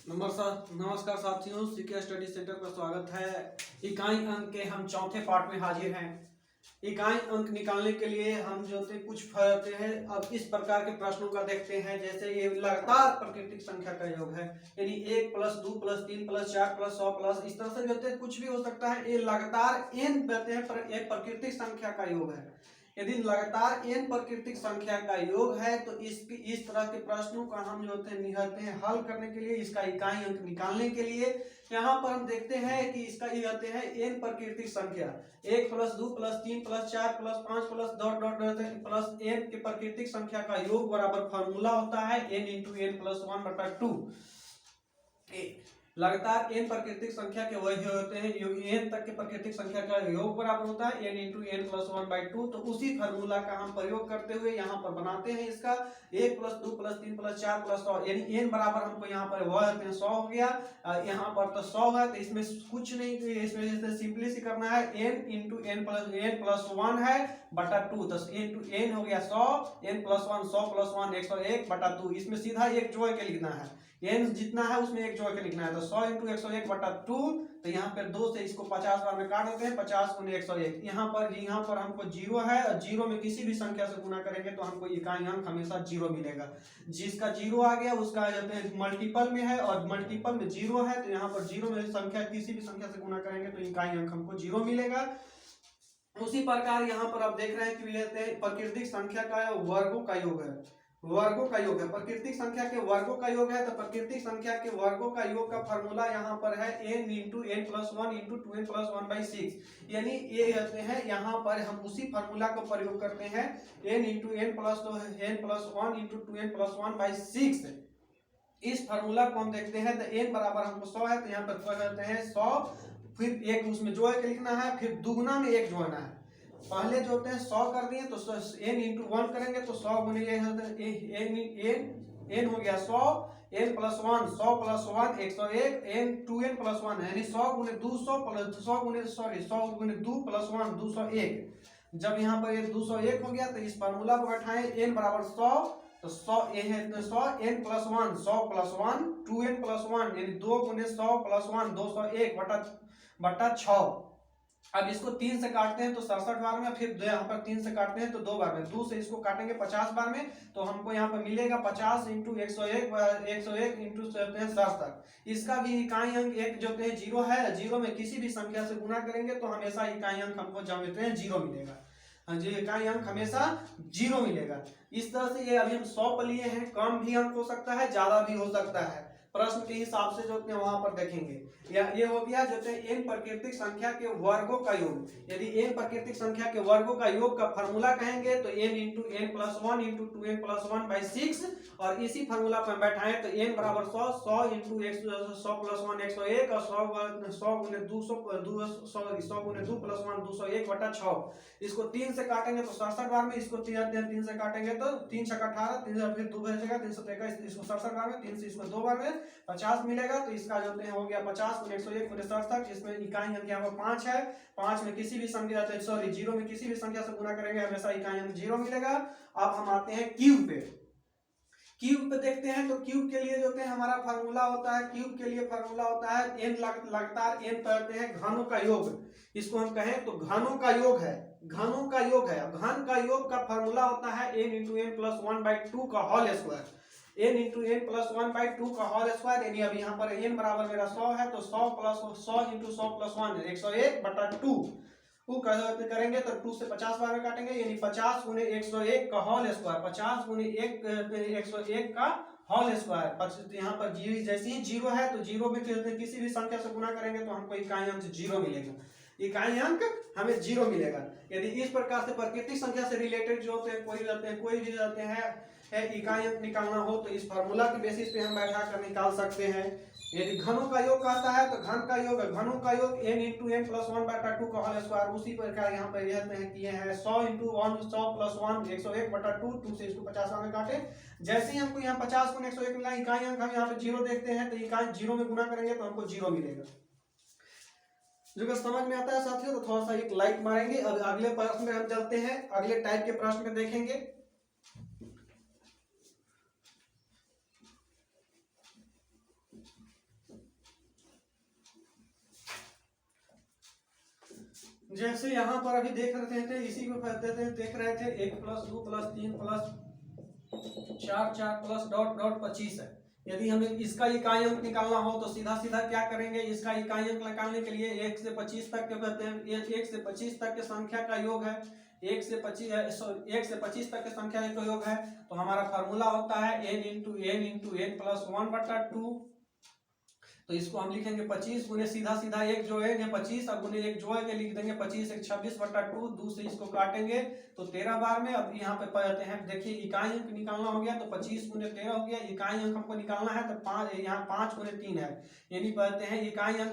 नमस्कार साथियों, C K study centre पर स्वागत है। इकाई अंक के हम चौथे पार्ट में हाजिर हैं। इकाई अंक निकालने के लिए हम जो थे कुछ फरते हैं। अब इस प्रकार के प्रश्नों का देखते हैं, जैसे ये लगातार प्राकृतिक संख्या का योग है, यानी 1 + 2 + 3 + 4 + 100 प्लस, इस तरह से जो थे कुछ भी हो सकता है। ये लगातार n कहते हैं पर एक प्राकृतिक संख्या का योग है। यदि लगातार n प्राकृतिक संख्या का योग है तो इस तरह के प्रश्नों का हम जो होते हैं हल करने के लिए, इसका इकाई अंक निकालने के लिए यहाँ पर हम देखते हैं कि इसका ये होते हैं n प्राकृतिक संख्या 1 + 2 + 3 + 4 + 5 प्लस n के प्राकृतिक संख्या का योग बराबर फॉर्मूला होता है n × n + 1/2। लगातार n प्राकृतिक संख्या के वही होते हैं, n तक के प्राकृतिक संख्या का योग बराबर होता है n × n + 1/2। तो उसी फार्मूला का हम प्रयोग करते हुए यहाँ पर बनाते हैं इसका 1 + 2 + 3 + 4 + 100, यानी n बराबर हमको यहाँ पर वह 100 हो गया। यहाँ पर तो 100 है, तो इसमें कुछ नहीं, इसमें सिंपली सी करना है n × n + 1 है बटा 2, तो n × n हो गया 100, n + 1 100 + 1 101 बटा 2। इसमें सीधा एक जोड़ के लिखना है, n जितना है उसमें एक जोड़ के लिखना है, तो 100 × 101 बटा 2। तो यहाँ पर 2 से इसको 50 बार में काट देते हैं, 50 × 101। यहाँ पर हमको 0 है, और 0 में किसी भी संख्या से गुना करेंगे तो हमको इकाई अंक हमेशा 0 मिलेगा। जिसका 0 आ गया उसका मल्टीपल में है, और मल्टीपल में 0 है, तो यहाँ पर 0 में संख्या किसी भी संख्या से गुना करेंगे तो इकाई अंक हमको 0 मिलेगा। उसी प्रकार यहाँ पर आप देख रहे हैं कि प्राकृतिक संख्या का वर्गों का योग है, वर्गों का योग है, प्राकृतिक संख्या के वर्गों का योग है। तो प्राकृतिक संख्या के वर्गों का योग का फॉर्मूला यहाँ पर है n × n + 1 × 2n + 1/6, यानी ये होते हैं। यहाँ पर हम उसी फार्मूला को प्रयोग करते हैं n × n + 1 × 2n + 1/6। इस फार्मूला को हम देखते हैं, तो n बराबर हमको 100 है, तो यहाँ पर करते हैं 100, फिर एक उसमें जोड़ के लिखना है, फिर दुगुना में एक जोड़ना है। पहले जो होते हैं 100 कर दिए तो n × 1 करेंगे तो 100 गुने n हो गया 100, n + 1 100 + 1 101, n 2n + 1 यानी 100 × 200 100 × 2 + 1 201। जब यहाँ पर ये 201 हो गया तो इस फार्मूला को बैठाएं, n बराबर 100, तो 100 100 n + 1 100 + 1 2n + 1 यानी 2 × 100 + 1 201 बटा 6। अब इसको 3 से काटते हैं तो 67 बार में, फिर यहाँ पर 3 से काटते हैं तो 2 बार में, 2 से इसको काटेंगे 50 बार में, तो हमको यहाँ पर मिलेगा 50 × 101 × 67। इसका भी इकाई अंक एक जो है 0 है, 0 में किसी भी संख्या से गुना करेंगे तो हमेशा इकाई अंक हमको जानते हैं 0 मिलेगा। जी, इकाई अंक हमेशा 0 मिलेगा। इस तरह से ये अभी हम 100 पर लिए हैं, कम भी अंक हो सकता है, ज्यादा भी हो सकता है, प्रश्न के हिसाब से जो वहां पर देखेंगे। या ये हो गया जो n प्राकृतिक संख्या के वर्गों का योग। यदि n प्राकृतिक संख्या के वर्गों का योग का फार्मूला कहेंगे तो n × n + 1 × 2n + 1/6, और इसी फार्मूला पर बैठाएं तो n बराबर 100, 100 × 100 + 1 101, और 100 × 2 + 1 201 बटा 6। इसको 3 से काटेंगे तो 67 बार में, इसको 3 से काटेंगे तो 3 × 18, 3 फिर 2 बचेगा 323, इसको 67 बार में, 3 से इसको 2 बार में 50 मिलेगा। तो इसका जो हो गया 50 × 101 × 67। इसमें इकाई अंक यहाँ पर 5 है, 5 में किसी भी संख्या 0 में किसी भी संख्या से गुना करेंगे हमेशा इकाई अंक 0 मिलेगा। अब हम आते हैं क्यूब पे। क्यूब पे देखते हैं, तो क्यूब के लिए जो है हमारा फार्मूला होता है, क्यूब के लिए फार्मूला होता है n लगातार n कहते हैं घनों का योग। इसको हम कहें तो घनों का योग है, घनों का योग है। घन का योग का फार्मूला होता है n × n + 1/2 का होल स्क्वायर, n × n + 1/2 का होल स्क्वायर। यानी अब यहाँ पर n बराबर मेरा 100 है, तो 100 × 100 + 1 101 बटा 2 करेंगे तो 2 से 50 बार में काटेंगे, यानी 50 × 101 का होल स्क्वायर, 50 × 101 का होल स्क्वायर। यहाँ पर जैसे ही 0 है तो 0 में किसी भी संख्या से गुना करेंगे तो हमको इकाई अंक 0 मिलेगा, इकाई अंक हमें 0 मिलेगा। यदि इस प्रकार से प्राकृतिक संख्या से रिलेटेड जो होते हैं कोई भी रहते हैं इकाई अंक निकालना हो तो इस फार्मूला के बेसिस पे हम बैठा कर निकाल सकते हैं। यदि घनों का योग कहता है तो घनों का योग n × n + 1/2 का होल स्क्वायर। उसी प्रकार यहाँ पर किए हैं 100 × 1 100 + 1 101 बटा 2, 2 से इसको 50 में काटे। जैसे ही हमको यहाँ 50 × 101 मिला, इकाई अंक हम यहाँ पे 0 देखते हैं, तो इकाई 0 में गुना करेंगे तो हमको 0 मिलेगा। जो समझ में आता है साथियों तो थोड़ा सा एक लाइक मारेंगे। अब अगले प्रश्न में हम चलते हैं, अगले टाइप के प्रश्न में देखेंगे। जैसे यहाँ पर अभी देख रहे थे, इसी को देख रहे थे 1 + 2 + 3 + 4 4 प्लस डॉट डॉट 25 है। यदि हमें इसका इकाई अंक निकालना हो तो सीधा सीधा क्या करेंगे, इसका इकाई अंक निकालने के लिए 1 से 25 तक के कहते हैं, 1 से 25 तक के संख्या का योग है, 1 से 25 तक के संख्या का योग है। तो हमारा फार्मूला होता है n × n + 1/2। तो इसको हम लिखेंगे 25 गुने सीधा सीधा एक जोड़ेंगे 25 और गुने एक जोड़ के लिख देंगे 25 × 26/2। 2 से इसको काटेंगे तो 13 बार में। अब यहाँ पे पढ़ते हैं, देखिए इकाई अंक निकालना हो गया तो 25 × 13 हो गया। इकाई अंक हमको निकालना है तो 5, यहाँ 5 × 3 है, यानी पढ़ते हैं इकाई अंक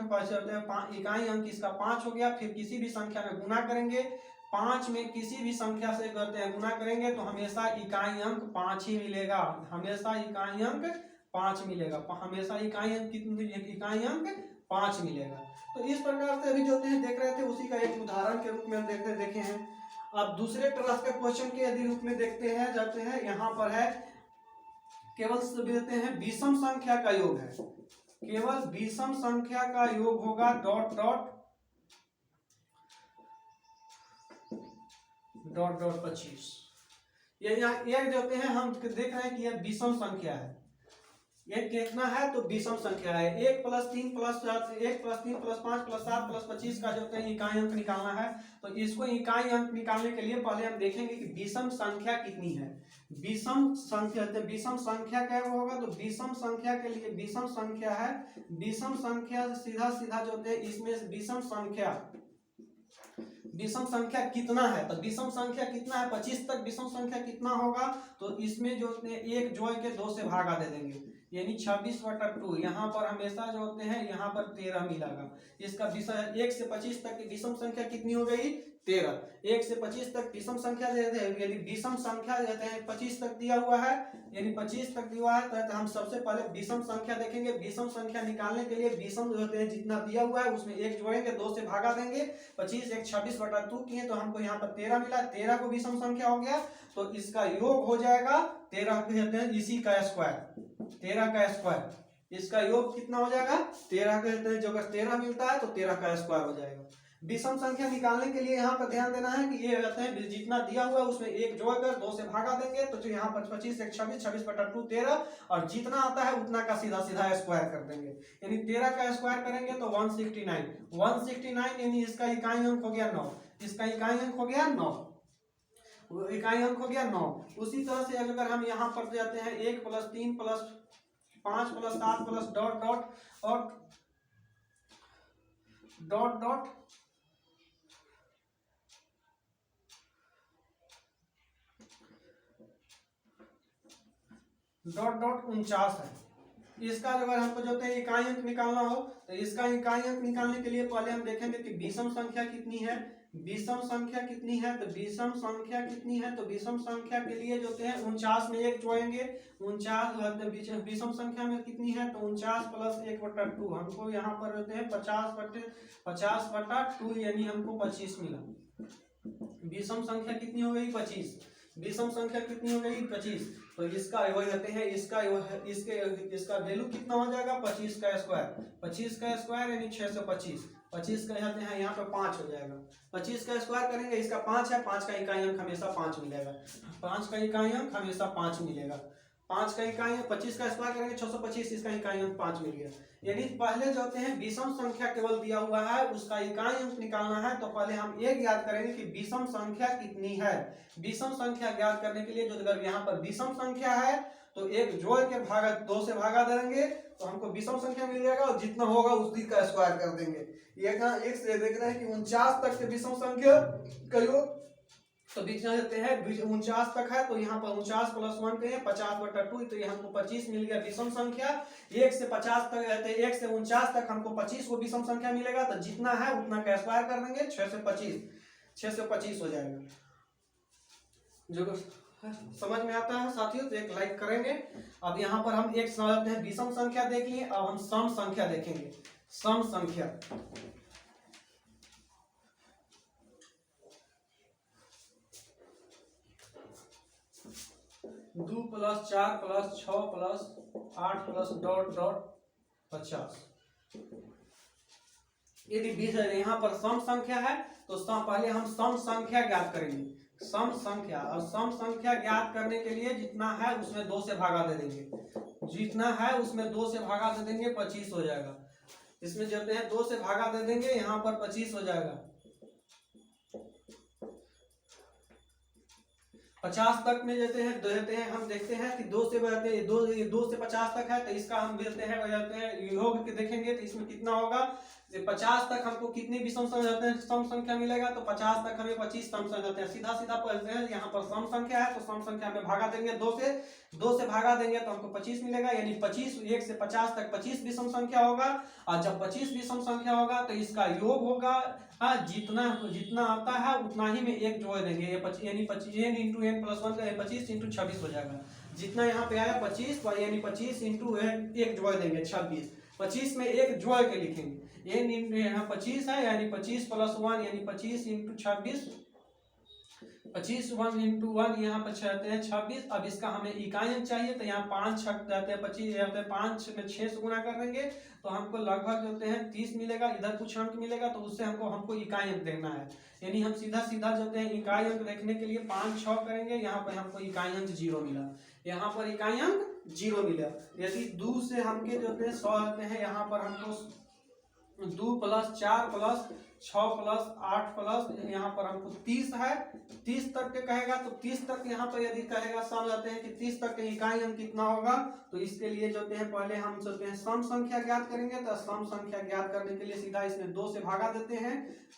इकाई अंक इसका 5 हो गया। फिर किसी भी संख्या में गुना करेंगे, 5 में किसी भी संख्या से करते हैं गुना करेंगे तो हमेशा इकाई अंक 5 ही मिलेगा, हमेशा इकाई अंक 5 मिलेगा, हमेशा इकाई अंक कितनी, इकाई अंक 5 मिलेगा। तो इस प्रकार से अभी जो देख रहे थे उसी का एक उदाहरण के रूप में हम देखे हैं। अब दूसरे तरह के क्वेश्चन के यदि रूप में देखते हैं, जाते हैं यहाँ पर है केवल देते हैं विषम संख्या का योग है, केवल विषम संख्या का योग होगा डॉट डॉट डॉट डॉट 25। ये देते हैं, हम देख रहे हैं कि यह विषम संख्या है, ये कितना है तो विषम संख्या है। 1 + 3 + 7, 1 + 3 + 5 + 7 + 25 का जो है इकाई अंक निकालना है। तो इसको इकाई अंक निकालने के लिए पहले हम देखेंगे कि विषम संख्या कितनी है। विषम संख्या क्या होगा, तो विषम संख्या के लिए विषम संख्या है, विषम संख्या सीधा सीधा जो है इसमें विषम संख्या कितना है, तो विषम संख्या कितना है 25 तक विषम संख्या कितना होगा, तो इसमें जो होते हैं एक जोड़ के 2 से भागा दे देंगे, यानी 26/2। यहाँ पर हमेशा जो होते हैं यहाँ पर 13 मिलेगा। इसका 1 से 25 तक की विषम संख्या कितनी हो गई 13। 1 से 25 तक विषम संख्या देते हैं, यदि विषम संख्या देते हैं 25 तक दिया हुआ है, यानी 25 तक दिया है तो हम सबसे पहले विषम संख्या देखेंगे। विषम संख्या निकालने के लिए विषम जो होते हैं जितना दिया हुआ है उसमें एक जोड़ेंगे, 2 से भागा देंगे। 25 1 26/2 किए तो हमको यहाँ पर 13 मिला, 13 को विषम संख्या हो गया तो इसका योग हो जाएगा 13 कहते हैं इसी का स्क्वायर, 13 का स्क्वायर। इसका योग कितना हो जाएगा 13 कहते हैं, जो अगर 13 मिलता है तो 13 का स्क्वायर हो जाएगा। विषम संख्या निकालने के लिए यहाँ पर ध्यान देना है कि ये रहते हैं जितना दिया हुआ है उसमें एक जोड़कर 2 से भागा देंगे, तो जो यहाँ पर 25 1 26 26/2 13 और जितना आता है उतना का सीधा सीधा स्क्वायर कर देंगे, यानी 13 का स्क्वायर करेंगे तो 169 यानी इसका इकाई अंक हो गया 9, इसका इकाई अंक हो गया 9, इकाई अंक हो गया 9। उसी तरह से अगर हम यहाँ पर जाते हैं 1 + 3 + 5 + 7 + डॉट डॉट और डॉट डॉट डॉट डॉट 49 है। इसका अगर हमको जो है इकाई अंक निकालना हो तो इसका इकाई अंक निकालने के लिए पहले हम देखेंगे कि विषम संख्या कितनी है, विषम संख्या कितनी है, तो विषम संख्या कितनी है, तो विषम संख्या के लिए जो है 49 में एक जोड़ेंगे, 49 विषम संख्या में कितनी है तो 49 + 1/2 हमको यहाँ पर रहते हैं 50/2 यानी हमको 25 मिला। विषम संख्या कितनी हो गई 25, विषम संख्या कितनी हो गई 25। तो इसका वही रहते हैं, इसका वैल्यू कितना हो जाएगा 25 का स्क्वायर, 25 का स्क्वायर यानी 625। 25 का कहते हैं यहाँ पे 5 हो जाएगा, 25 का स्क्वायर करेंगे, इसका 5 है, 5 का इकाई अंक हमेशा 5 मिलेगा, 5 का इकाई अंक हमेशा 5 मिलेगा। 5 का इकाई 25 का स्क्वायर करेंगे 625, इसका इकाई अंक 5 मिल गया। यानी पहले जो होते हैं विषम संख्या केवल दिया हुआ है उसका इकाई अंक निकालना है, तो पहले हम एक याद करेंगे कि विषम संख्या कितनी है। विषम संख्या ज्ञात करने के लिए जो अगर यहाँ पर विषम संख्या है तो एक जोड़ के भागा 2 से भागा देंगे तो हमको विषम संख्या मिल जाएगा और जितना होगा उसी का स्क्वायर कर देंगे। एक से देख रहे हैं कि 49 तक के विषम संख्या का योग, तो बीच में देते हैं 49 तक है तो यहाँ पर 49 + 1 करें 50/2, तो यहाँ हमको 25 मिल गया विषम संख्या। 1 से 50 तक रहते हैं, 1 से 49 तक हमको 25 को विषम संख्या मिलेगा, तो जितना है उतना का स्क्वायर कर देंगे, 6 से 25 हो जाएगा। जो समझ में आता है साथियों तो एक लाइक करेंगे। अब यहाँ पर हम एक समझते हैं विषम संख्या देख लिए, अब हम सम संख्या देखेंगे। सम संख्या 2 + 4 + 6 + 8 + डॉट डॉट 50। यदि 20 यहाँ पर सम संख्या है तो पहले हम सम संख्या ज्ञात करेंगे, सम संख्या। और सम संख्या ज्ञात करने के लिए जितना है उसमें 2 से भागा दे देंगे, जितना है उसमें 2 से भागा दे देंगे, 25 हो जाएगा। इसमें जब 2 से भागा दे देंगे, यहाँ पर 25 हो जाएगा। 50 तक में देते हैं हम देखते हैं कि 2 से बढ़ते हैं, 2 से 50 तक है तो इसका हम देते हैं योग के देखेंगे तो इसमें कितना होगा। 50 तक हमको कितनी भी सम संख्या मिलेगा, तो 50 तक हमें 25 सम संख्या हैं। सीधा सीधा पढ़ते हैं, यहाँ पर सम संख्या है तो सम संख्या में भागा देंगे 2 से भागा देंगे तो हमको 25 मिलेगा, यानी 25 1 से 50 तक 25 भी सम संख्या होगा। और जब 25 भी सम संख्या होगा तो इसका योग होगा, जितना जितना आता है उतना ही में एक जोड़ देंगे, यानी 25 इंटू n प्लस 1 का 25 इंटू 26 हो जाएगा। जितना यहाँ पे आया 25 यानी 25 इंटू एक जोड़ देंगे 26, 25 में एक जोड़ के लिखेंगे, यहाँ 25 है यानी 25 प्लस 1 यानी 25 इंटू 26, 25 1 इंटू 1 यहाँ पर चलते हैं 26। अब इसका हमें इकाई अंक चाहिए तो यहाँ 5 छक जाते हैं 25, जाते हैं 5 में 6 से गुणा कर देंगे तो हमको लगभग होते हैं 30 मिलेगा। इधर कुछ अंक मिलेगा तो उससे हमको इकाई अंक देखना है, यानी हम सीधा सीधा जाते हैं इकाई अंक देखने के लिए 5 6 करेंगे। यहाँ पर हमको इकाई अंक 0 मिला, यहाँ पर इकाई अंक 0 मिला। यदि 2 से हमके जो 100 आते हैं, यहाँ पर हमको 2 प्लस 4 प्लस 6 प्लस 8 प्लस यहाँ पर हमको 30 है, 30 तक के कहेगा तो 30 तक यहाँ पर यदि कहेगा सम जाते हैं कि 30 तक के इकाई अंक कितना होगा, तो इसके लिए जो है पहले हम चलते हैं सम संख्या ज्ञात करेंगे। तो सम संख्या ज्ञात करने के लिए सीधा इसमें 2 से भागा देते हैं,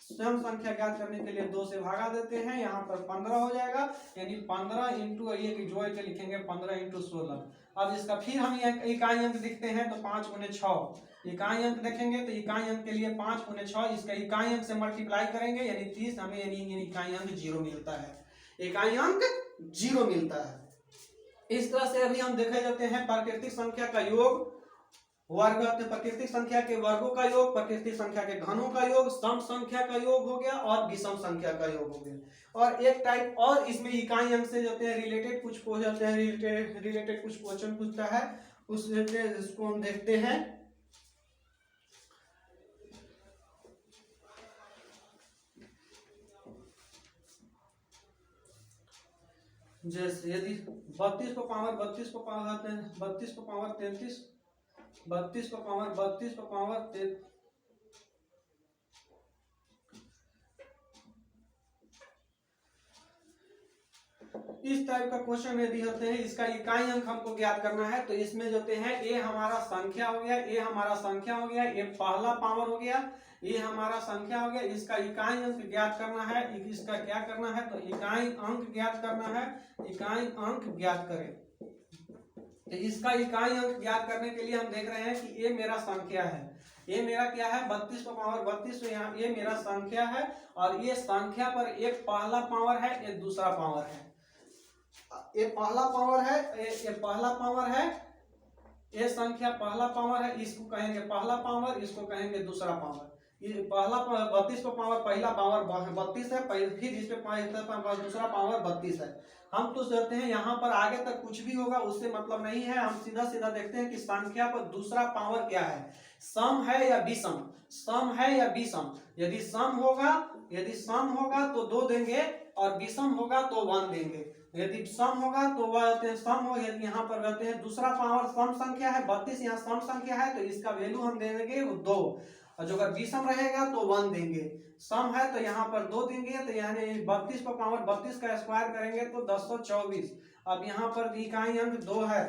सम संख्या ज्ञात करने के लिए 2 से भागा देते हैं, यहाँ पर 15 हो जाएगा, यानी 15 इंटू ये जोड़ के लिखेंगे 15 इंटू 16। अब इसका फिर हम इकाई अंक दिखते हैं तो 5 गुने 6 इकाई अंक देखेंगे तो इकाई अंक के लिए 5 गुने 6 इसका इकाई अंक से मल्टीप्लाई करेंगे, यानी 30 हमें यानी इकाई अंक 0 मिलता है, इकाई अंक 0 मिलता है। इस तरह से अभी हम देखे जाते हैं प्राकृतिक संख्या का योग, वर्ग, प्राकृतिक संख्या के वर्गों का योग, प्राकृतिक संख्या के घनों का योग, सम संख्या का योग हो गया और विषम संख्या का योग हो गया। और एक टाइप और इसमें इकाई अंक से जाते हैं रिलेटेड कुछ हो जाते हैं, रिलेटेड कुछ क्वेश्चन पूछता है, उसको हम देखते हैं। जैसे यदि 32 को पावर 32 को पावर 32 को पावर 33, 32 को पावर 32 को पावर इस टाइप का क्वेश्चन यदि होते हैं, इसका इकाई अंक हमको ज्ञात करना है। तो इसमें जो है ए हमारा संख्या हो गया, ए हमारा संख्या हो गया, ये पहला पावर हो गया, ये हमारा संख्या हो गया, इसका इकाई अंक ज्ञात करना है। इसका क्या करना है, तो इकाई अंक ज्ञात करना है, इकाई अंक ज्ञात करें। तो इसका इकाई अंक ज्ञात करने के लिए हम देख रहे हैं कि ये मेरा संख्या है, ये मेरा क्या है 32 को पावर 32, यहाँ ये मेरा संख्या है और ये संख्या पर एक पहला पावर है, एक दूसरा पावर है, ये पहला पावर है, ये पहला पावर है, ये संख्या पहला पावर है, इसको कहेंगे पहला पावर, इसको कहेंगे दूसरा पावर। ये पहला 32 को पावर पहला पावर 32 है, फिर इस पे दूसरा पावर 32 है। हम तो सोचते हैं यहाँ पर आगे तक कुछ भी होगा उससे मतलब नहीं है, हम सीधा सीधा देखते हैं कि संख्या पर दूसरा पावर क्या है, सम है या विषम, सम है या विषम। यदि सम होगा तो 2 देंगे और विषम होगा तो 1 देंगे। यदि सम होगा तो वह सम हो, यदि यहाँ पर कहते हैं दूसरा पावर सम संख्या है 32, यहाँ सम संख्या है तो इसका वैल्यू हम दे देंगे 2, और जो अगर विषम रहेगा तो 1 देंगे। सम है तो यहाँ पर 2 देंगे, तो यानी 32 को पावर 32 का स्क्वायर करेंगे तो 1024। अब यहाँ पर इकाई अंक 2 है,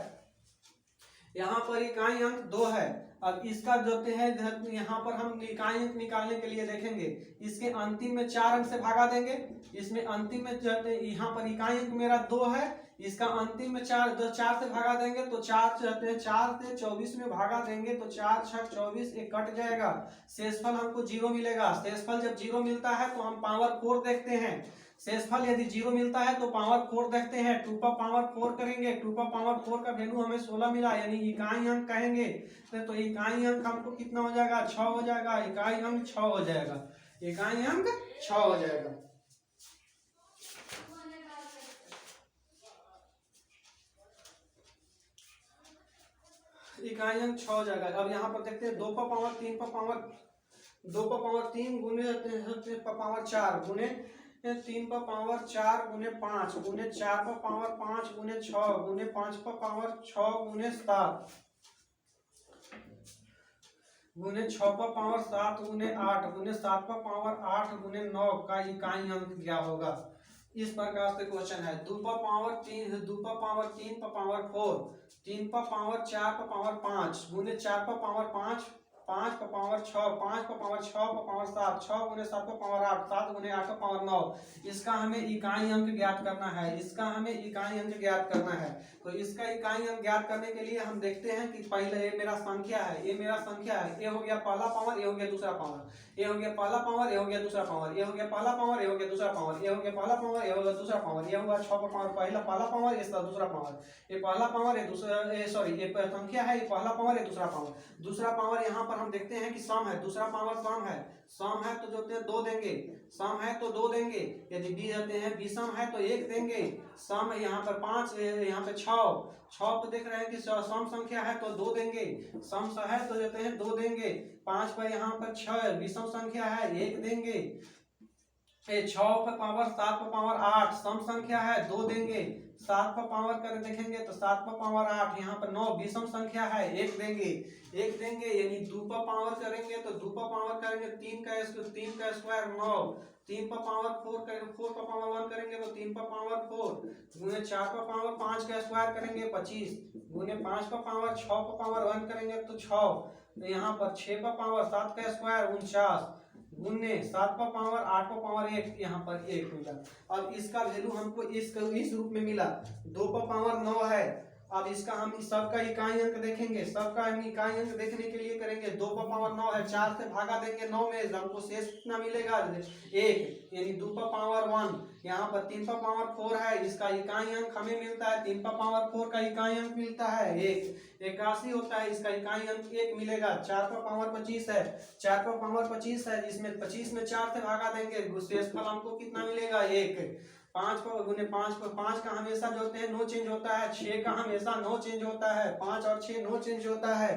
यहाँ पर इकाई अंक 2 है। अब इसका जो है यहाँ पर हम इकाई अंक निकालने के लिए देखेंगे, इसके अंतिम में 4 अंक से भागा देंगे, इसमें अंतिम में यहाँ पर इकाई अंक मेरा 2 है, इसका अंतिम में 4 से भागा देंगे तो 4 से 24 में भागा देंगे तो 4 6 24, एक कट जाएगा, शेषफल हमको 0 मिलेगा। शेषफल जब 0 मिलता है तो हम पावर 4 देखते हैं, शेषफल यदि 0 मिलता है तो पावर 4 देखते हैं, 2 का पावर 4 करेंगे, 2 का पावर 4 का वैल्यू हमें 16 मिला, यानी इकाई अंक कहेंगे तो इकाई अंक हमको कितना हो जाएगा 6 हो जाएगा, इकाई अंक 6 हो जाएगा, इकाई अंक 6 हो जाएगा। इकाई अंक 6 हो जाएगा। अब यहाँ पर देखते हैं 2 का पावर 3 का पावर 2 पर पावर 3 गुने 3 पर पावर 4 गुने 3 पर पावर 4 गुने 5 गुने 4 पर पावर 5 गुने 6 गुने 5 पर पावर 6 गुने 7 गुने 6 पर पावर 7 गुने 8 गुने 7 पर पावर 8 गुने 9 का इकाई अंक क्या होगा। इस प्रकार से क्वेश्चन है। 2 पर पावर 3 2 पर पावर 3 पर पावर 4 3 पर पावर 4 पर पावर 5 गुने 4 पर पावर 5 5 पर पावर 6 5 पर पावर 6 पर पावर 7 6 गुने 7 पर पावर 8 7 गुने 8 पर पावर 9। इसका हमें इकाई अंक ज्ञात करना है। इसका हमें इकाई अंक ज्ञात करना है। तो इसका इकाई अंक ज्ञात करने के लिए हम देखते हैं कि पहले ये मेरा संख्या है, ये मेरा संख्या है। ये हो गया पहला पावर, ये हो गया दूसरा पावर। ये हो गया पहला पावर, ये हो गया दूसरा पावर। ये हो गया पहला पावर, ये हो गया दूसरा पावर। ये हो गया पहला पावर, ये हो गया दूसरा पावर। ये हुआ 6 पर पावर पहला पावर, ये दूसरा पावर। ये पहला पावर, ये दूसरा, सॉरी ये संख्या है, ये पहला पावर, ये दूसरा पावर। दूसरा पावर यहाँ पर हम देखते हैं कि सम है। दूसरा पावर सम है। सम है तो जो 2 देंगे। सम है तो 2 देंगे। यदि बी देते हैं विषम है तो 1 देंगे। सम यहाँ पर 5, यहाँ पे 6 पर देख रहे हैं कि सम संख्या है तो 2 देंगे। सम है तो देते हैं 2 देंगे। 5 पर यहाँ पर 6 विषम संख्या है 1 देंगे। 6 पर पावर 7 पर पावर 8 सम संख्या है 2 देंगे। 7 पर पावर कर देखेंगे तो 7 पर पावर 8 यहाँ पर 9 विषम संख्या है 1 देंगे। 1 देंगे यानी 2 पर पावर करेंगे तो 2 पर पावर करेंगे 3 का स्क्वायर 9। 3 पर पावर 4 करेंगे, 4 पर पावर 1 करेंगे तो 3 पर पावर 4 गुने 4 पर पावर 5 का स्क्वायर करेंगे 25 गुने 5 पर पावर 6 पर पावर 1 करेंगे तो 6। तो यहाँ पर 6 पर पावर 7 का स्क्वायर 49 गुने 7 पर पावर 8 पर पावर 1 यहाँ पर 1 मिला। अब इसका वैल्यू हमको इस रूप में मिला। 2 पर पावर 9 है। अब इसका हम सबका इकाई अंक देखेंगे। सबका हम इकाई अंक देखने के लिए करेंगे 2 पर पावर 9 है, 4 से भागा देंगे 9 में, हमको शेष कितना मिलेगा 1 यानी 2 पर पावर 1। यहाँ पर 3 पर पावर 4 है, इसका इकाई अंक हमें मिलता है 3 पर पावर 4 का इकाई अंक मिलता है 1 81 होता है। इसका इकाई अंक 1 मिलेगा। 4 पर पावर 25 है। 4 पर पावर 25 है, जिसमें 25 में 4 से भागा देंगे, शेषफल हमको कितना मिलेगा 1। 5 पर गुने 5 पर 5 का हमेशा जो होते हैं नो चेंज होता है। 6 का हमेशा नो चेंज होता है। 5 और 6 नो चेंज होता है।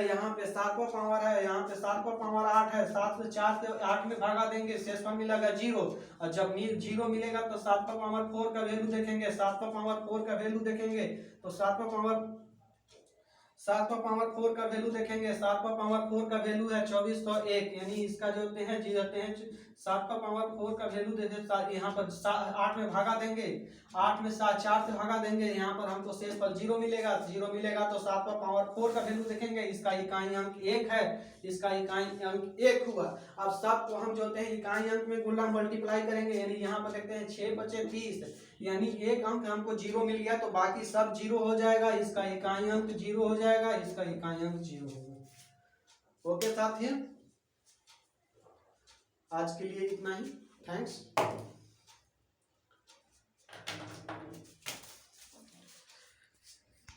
यहाँ पे 7 पर पावर है, यहाँ पे 7 पर पावर 8 है। 7 से 4 से 8 में भागा देंगे, शेषफल मिलेगा 0। और जब 0 मिलेगा तो 7 पर पावर 4 का वैल्यू देखेंगे। 7 पर पावर 4 का वैल्यू देखेंगे तो 7 पर पावर 4 का वैल्यू देखेंगे। 7 पर पावर 4 का वैल्यू है 2401 यानी इसका जो होते हैं 7 पर पावर 4 का वैल्यू देते यहाँ पर 8 में भागा देंगे। 8 में 4 से भागा देंगे, यहाँ पर हमको शेषफल 0 मिलेगा। 0 मिलेगा तो 7 पर पावर 4 का वैल्यू देखेंगे। इसका इकाई अंक 1 है। इसका इकाई अंक 1 हुआ। अब सब को हम जो होते हैं इकाई अंक में गुणा मल्टीप्लाई करेंगे यानी यहाँ पर देखते हैं 6 बचे 30 यानी 1 अंक हमको 0 मिल गया तो बाकी सब 0 हो जाएगा। इसका इकाई अंक 0 हो जाएगा। इसका इकाई अंक 0 होगा। ओके साथियों, आज के लिए इतना ही। थैंक्स।